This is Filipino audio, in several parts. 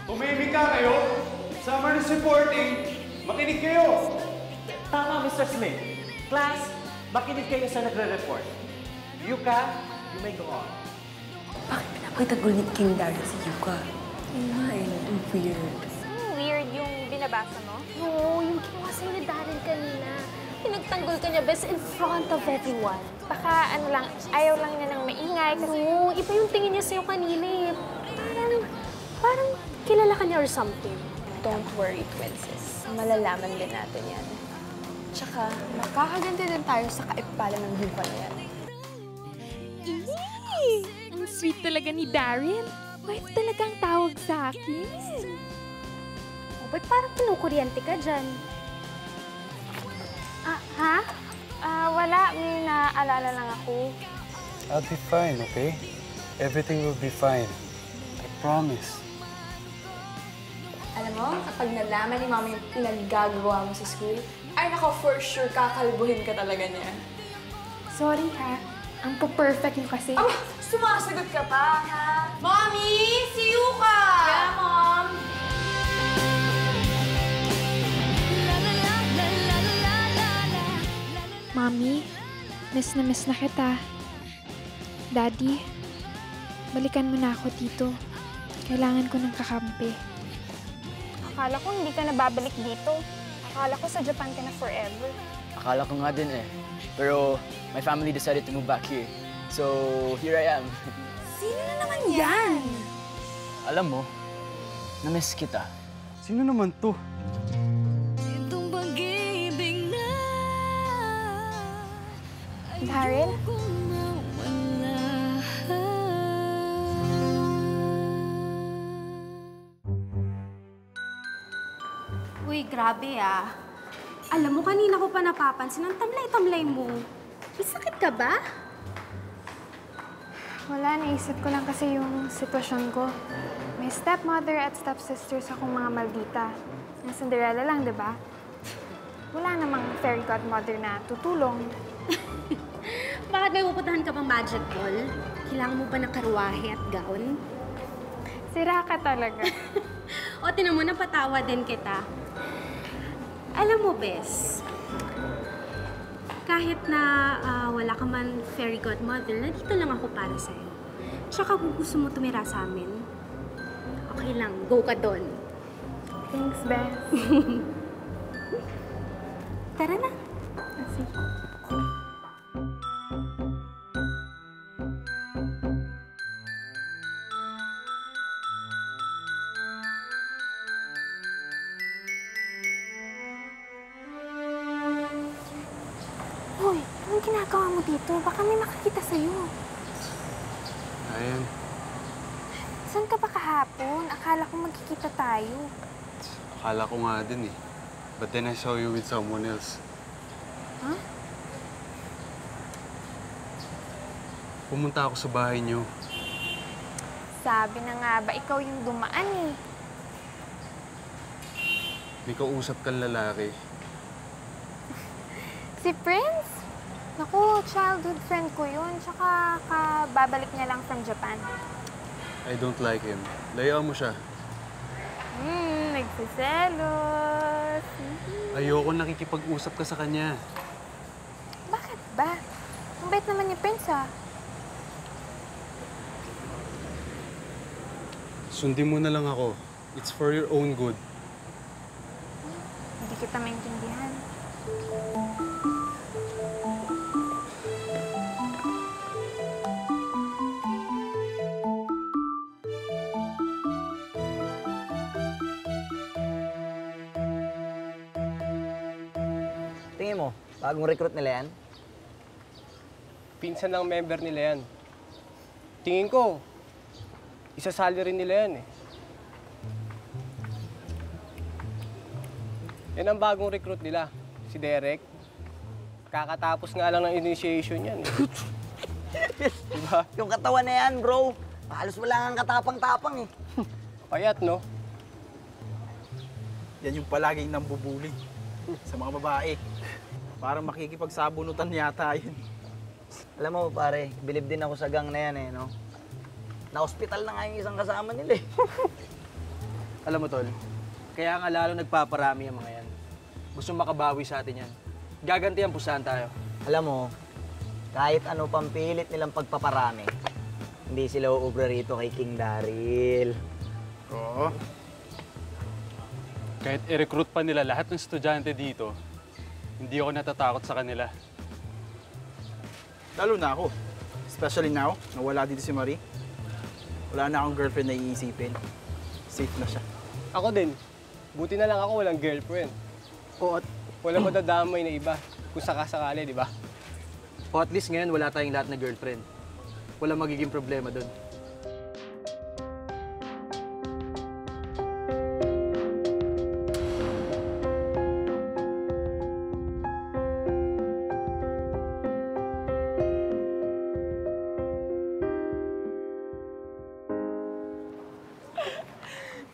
Tumimik ka kayo. Summer is reporting. Makinig kayo. Tama, Mr. Smith. Class, makinig kayo sa nagre-report. Yuka, you may go on. Bakit pinapagtagol ni King Daryl si Yuka? Ang weird. Weird yung binabasa mo? Oo, yung ginawa sa'yo ni Daryl kanina. Pinagtanggol ka niya, best in front of everyone. Baka ano lang, ayaw lang niya ng maingay. Kasi Oo, iba yung tingin niya sa'yo kanina eh. Parang kilala ka niya or something. don't worry, princess. Malalaman din natin yan. Tsaka, makakaganti din tayo sa kaipalan ng buka na yan. Ang sweet talaga ni Daryl. Wife talagang tawag sa akin. Ba't parang kinukuryente ka dyan? Ha? Wala. May naaalala lang ako. I'll be fine, okay? Everything will be fine. I promise. Alam mo, kapag nalaman ni Mama yung pinaggagawa mo sa school, ay nako, for sure, kakalbuhin ka talaga niya. Sorry ha. Ang perfect mo kasi. Aba, sumasagot ka pa, ha? Mommy! See you ka! Yeah, Mom! Mommy, miss na kita. Daddy, balikan mo na ako dito. Kailangan ko ng kakampi. Akala ko hindi ka na babalik dito. Akala ko sa Japan ka na forever. Akala ko nga din eh. Pero my family decided to move back here. So, here I am. Sino na naman yan? Alam mo, na-miss kita. Sino naman to? Daryl? Uy, grabe ah. Alam mo, kanina ko pa napapansin ang tamlay-tamlay mo. May sakit ka ba? Wala, naisip ko lang kasi yung sitwasyon ko. May stepmother at stepsisters akong mga maldita. Na Cinderella lang, di ba? Wala namang fairy godmother na tutulong. Bakit may pupuntahan ka pang magic ball? Kailangan mo ba ng karwahe at gown? Sira ka talaga. O, tinan mo, napatawa din kita. Alam mo, Bes, kahit na wala ka man fairy godmother, nandito lang ako para sa'yo. Tsaka kung gusto mo tumira sa amin, okay lang, go ka doon. Thanks, Beth. Tara na. Sige. Hoy, anong ginagawa mo dito? Baka may makakita sa'yo. Ayan. Saan ka ba kahapon? Akala ko magkikita tayo. Akala ko nga din eh. But then I saw you with someone else. Huh? Pumunta ako sa bahay niyo. Sabi na nga ba, ikaw yung dumaan eh. May kausap kang lalaki. Si Prince? Naku, childhood friend ko yun. Tsaka babalik niya lang from Japan. I don't like him. Layaan mo siya. Nagsiselos. Ayoko nakikipag-usap ka sa kanya. Bakit ba? Ang bait naman ni Prince ah. Sundin mo na lang ako. It's for your own good. Hindi kita maintindihan. Tingin mo, bagong recruit nila yan? Pinsan ng member nila yan. Tingin ko, isa-salary rin nila yan eh. Yan ang bagong recruit nila, si Derek. Kakatapos nga lang ng initiation yan eh. Diba? Yung katawan na yan, bro. Halos wala kang katapang-tapang eh. Payat, no? Yan yung palaging nambubuli sa mga babae. Parang makikipagsabunutan yata yun. Alam mo, pare, bilib din ako sa gang na yan eh, no? Na-hospital na nga yung isang kasama nila eh. Alam mo, Tol, kaya nga lalo nagpaparami ang mga yan. Gusto makabawi sa atin yan. Gagantihan pusahan tayo. Alam mo, kahit ano pang pilit nilang pagpaparami, hindi sila uubra rito kay King Daryl. Oo. Kahit i-recruit pa nila lahat ng estudyante dito, hindi ako natatakot sa kanila. Lalo na ako. Especially now, na wala dito si Marie. Wala na akong girlfriend na iisipin. Safe na siya. Ako din. Buti na lang ako walang girlfriend. O at, Walang madadamay na iba kung sakasakali, di ba? o at least ngayon wala tayong lahat na girlfriend. Wala magiging problema doon.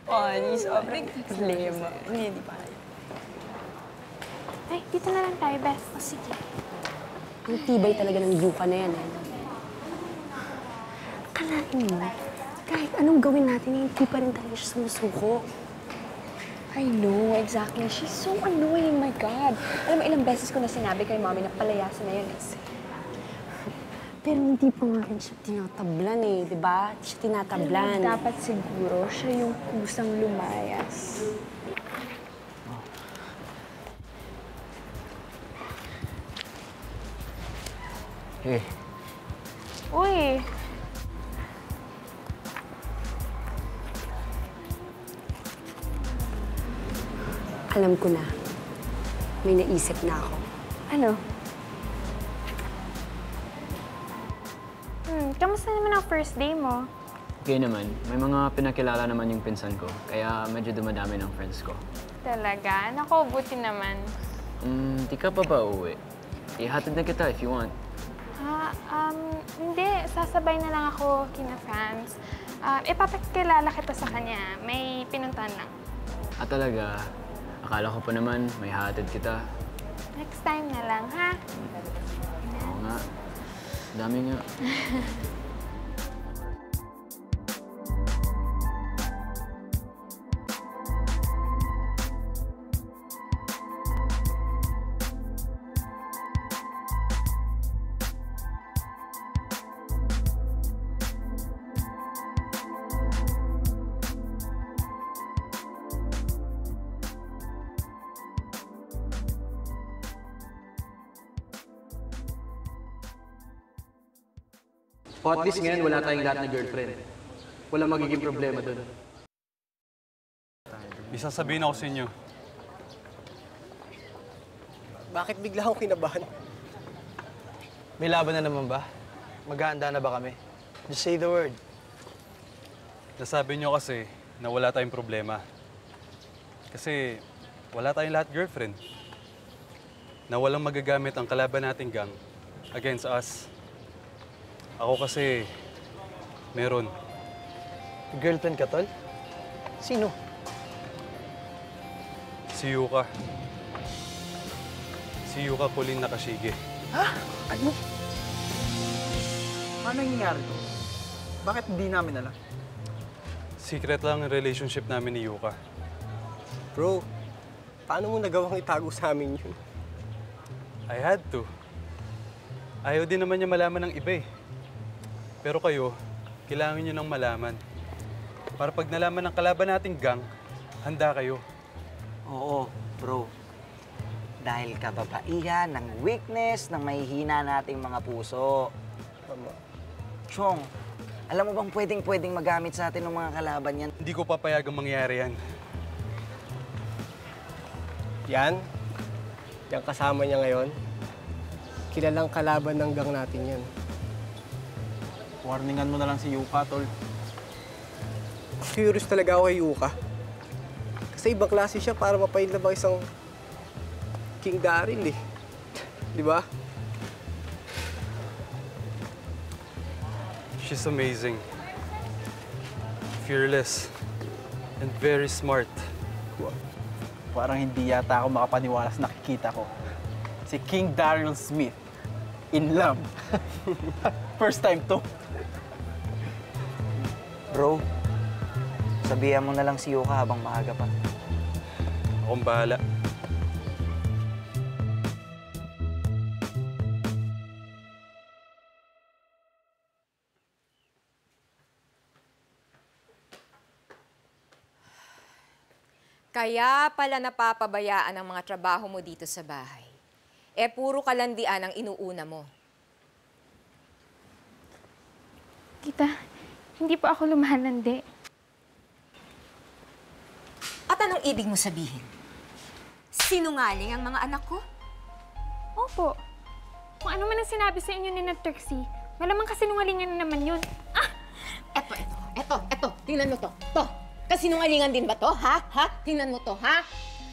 Funny, sobrang problema. Hindi pa. Ay, dito na lang tayo, Bes. Oh, sige. Ang tibay talaga ng yuka na yan, eh. Akalain mo, kahit anong gawin natin, hindi pa rin talaga siya sumusuko. I know, exactly. She's so annoying, my God. Alam mo, ilang beses ko na sinabi kay Mommy na palayasin na yan, eh. Pero hindi pa nga rin siya tinatablan, eh. Di ba? Siya tinatablan. Dapat siguro siya yung kusang lumayas. Eh, Uy, Alam ko na. May naisip na ako. ano? Kamusta naman ang first day mo? Okay naman. May mga pinakilala naman yung pinsan ko. Kaya medyo dumadami ng friends ko. Talaga? Naku, buti naman. Di ka pa ba uuwi? Ihatid na kita if you want. Hindi. Sasabay na lang ako kina Franz. Ipapakilala kita sa kanya. May pinuntahan lang. Talaga? Akala ko pa naman may hatid kita. Next time na lang, ha? Oo nga. Dami nga. O at least ngayon wala tayong lahat na girlfriend. Wala magiging problema doon. May sasabihin ako sa inyo. Bakit bigla akong kinabahan? May laban na naman ba? Maghahanda na ba kami? Just say the word. Nasabi niyo kasi na wala tayong problema. Kasi wala tayong lahat girlfriend. Na walang magagamit ang kalaban nating gang against us. Ako kasi, meron. Girlfriend ka, Tol? Sino? Si Yuka. Si Yuka Pauline Nakashige. Ha? Ano? Paano nangyayari to? Bakit hindi namin alam? Secret lang ang relationship namin ni Yuka. Bro, paano mo nagawang itago sa amin yun? I had to. Ayaw din naman niya malaman ng iba eh. Pero kayo, kailangan niyo nang malaman. Para pag nalaman ng kalaban nating gang, handa kayo. oo, bro. Dahil kababaihan ng weakness ng mahihina nating mga puso. Chong, alam mo bang pwedeng magamit sa atin ng mga kalaban yan? Hindi ko papayagang mangyari yan. Yan? Yung kasama niya ngayon? Kilalang kalaban ng gang natin yan. Warningan mo na lang si Yuka, Tol. Curious talaga ako kay Yuka. Kasi ibang klase siya para mapailabang isang King Daryl eh. Di ba? She's amazing. Fearless. And very smart. Parang hindi yata ako makapaniwala sa nakikita ko. Si King Daryl Smith. In love. First time to. Bro, Sabihan mo na lang si Yuka habang maaga pa. Akong bahala. Kaya pala napapabayaan ang mga trabaho mo dito sa bahay. Puro kalandian ang inuuna mo. Tita, hindi po ako lumalandi. At anong ibig mo sabihin? Sinungaling ang mga anak ko? Opo. Kung ano man ang sinabi sa inyo ni Trixie, malamang kasinungalingan na naman yun. Eto. Tingnan mo to. To. Kasinungalingan din ba to, ha? Tingnan mo to, ha?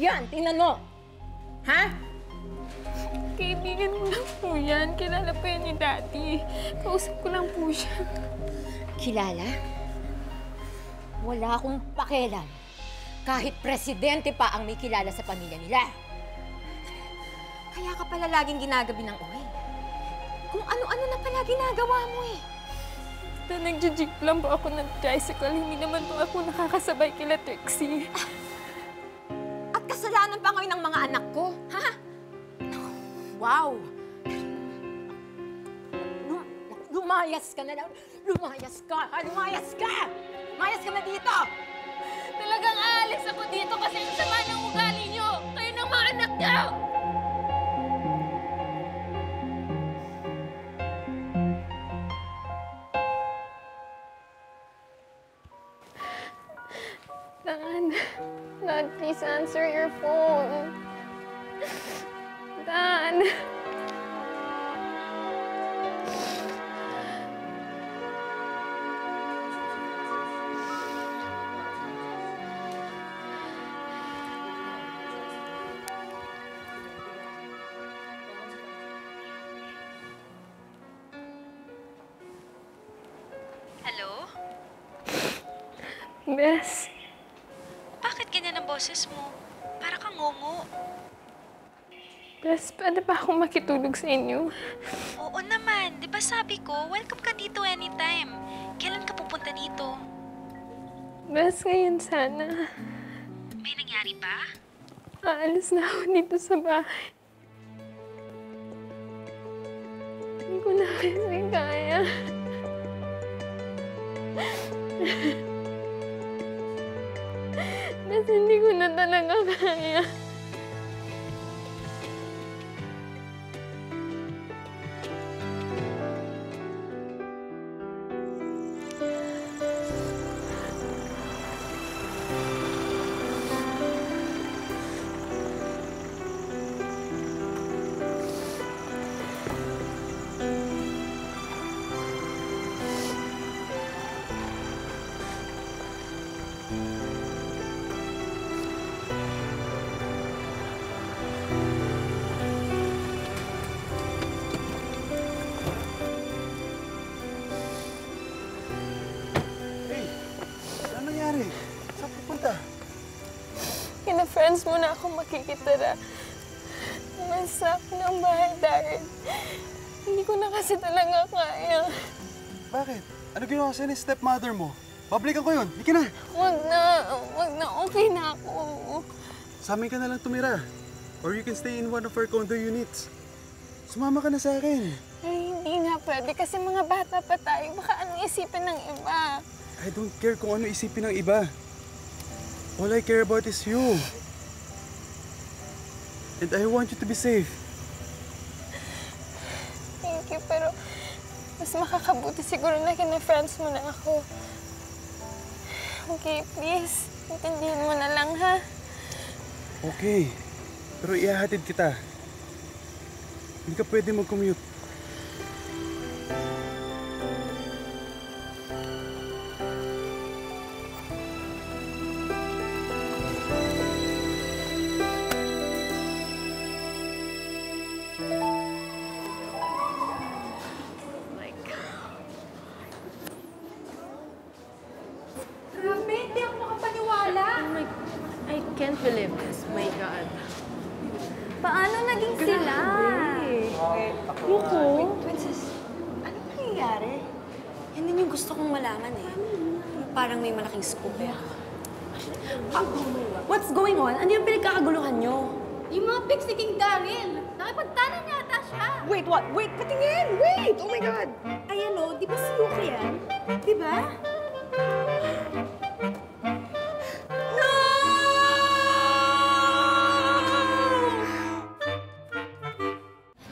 Yan, tingnan mo. Ha? Kaibigan ko lang po yan. Kilala po yan ni Daddy. Kausap ko lang po siya. Kilala? Wala akong pakialam. Kahit presidente pa ang may kilala sa pamilya nila. Kaya ka pala laging ginagabi ng uwi. Kung ano-ano na pala ginagawa mo eh. Nag-jeep lang po ako ng tricycle. Hindi naman po ako nakakasabay kila Trixie. At kasalanan pa ngayon ng mga anak ko, ha? Wow! Lumayas ka na lang. Lumayas ka! Lumayas ka! Lumayas ka na dito! Talagang aalis ako dito kasi ang sama ng ugali niyo! Kayo ng mga anak niyo! Dad, please answer your phone. Dad. Hello? Bes. Bakit ganyan ang boses mo? Para kang ngongo. Bes, pwede ba akong makitulog sa inyo? Oo naman. Di ba sabi ko, welcome ka dito anytime. Kailan ka pupunta dito? Bes, ngayon sana. May nangyari ba? Aalis na ako dito sa bahay. Hindi ko na kasi kaya. Bes, hindi ko na talaga kaya. Kina-friends mo na ako makikitira. Masak ng bahay, Darren. Hindi ko na kasi talaga kaya. Bakit? Ano ginawa sa'yo ni stepmother mo? Pablikan ko yun. Hindi ka na. Wag na. Okay na ako. Sa amin ka na lang tumira. Or you can stay in one of our condo units. Sumama ka na sa akin. Ay, hindi nga pwede kasi mga bata pa tayo. Baka anong isipin ng iba. I don't care kung ano isipin ng iba. All I care about is you. And I want you to be safe. Thank you, pero mas makakabuti siguro na kina-friends mo na ako. Okay, please. Intindihin mo na lang, ha? Okay. Pero ihahatid kita. Hindi ka pwede mag-commute. I can't believe this. My God. Paano naging sila? Luko? Princess, ano nangyayari? Yan din yung gusto kong malaman eh. Parang may malaking scoop eh. What's going on? Ano yung pinagkakaguluhan nyo? Yung mga pics ni King Daryl. Nakipagtanan yata siya. Wait, what? Wait, patingin! Wait! Oh my God! Ayan o, di ba si Yuka yan? Di ba?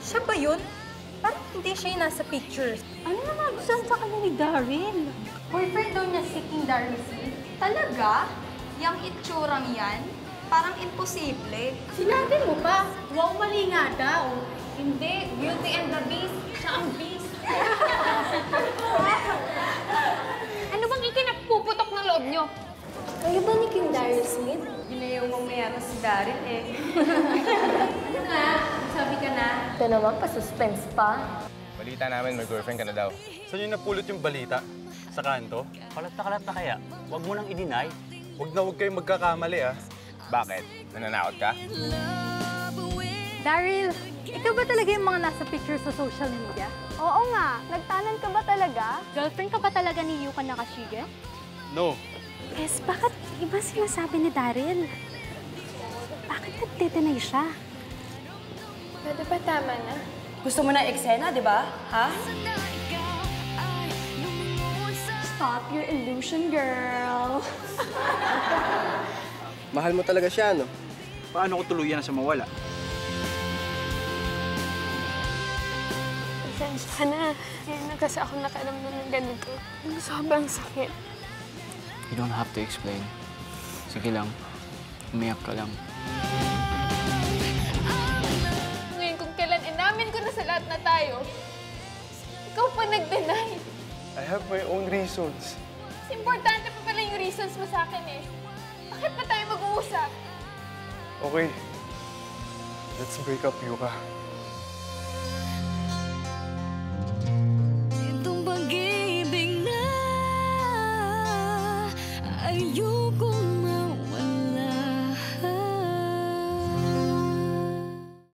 Siya ba yun? Parang hindi siya yung nasa pictures. Ano na nagustuhan sa kanya ni Daryl? Boyfriend daw niya si King Daryl Smith. Talaga? Yang itsurang yan? Parang imposible. Sinabi mo pa, wow, mali nga daw. Hindi, Beauty and the Beast. Siya ang Beast. Ano bang ikinapuputok ng loob nyo? Kayo ba ni King Daryl Smith? Ginayaw mong mayroon si Daryl eh. Ano nga? Sabi ka na. Ito naman, pa-suspense pa. Balita namin, may girlfriend ka na daw. Saan yung napulot yung balita? Sa kanto? Kalat na kaya. Huwag mo nang i-deny. Huwag na huwag kayong magkakamali, ah. Bakit? Nananakot ka? Daryl, ikaw ba talaga yung mga nasa pictures sa social media? Oo nga. Nagtanan ka ba talaga? Girlfriend ka ba talaga ni Yuka Nakashige? No. Yes, bakit iba sinasabi ni Daryl? Bakit nagtitinay siya? Pwede ba tama na? Gusto mo na eksena, di ba? Ha? Stop your illusion, girl. Mahal mo talaga siya, no? Paano ko tuluyan na siya mawala? Pasensya ka na. Ngayon na kasi ako nakaramdam ng ganito. Sobrang sakit. You don't have to explain. Sige lang. Umiyak ka lang. Ngayon kung kailan inamin ko na sa lahat na tayo, ikaw pa nag-deny. I have my own reasons. Mas importante pa pala yung reasons mo sa akin eh. Bakit pa tayo mag-uusap? Okay. Let's break up, Yuka.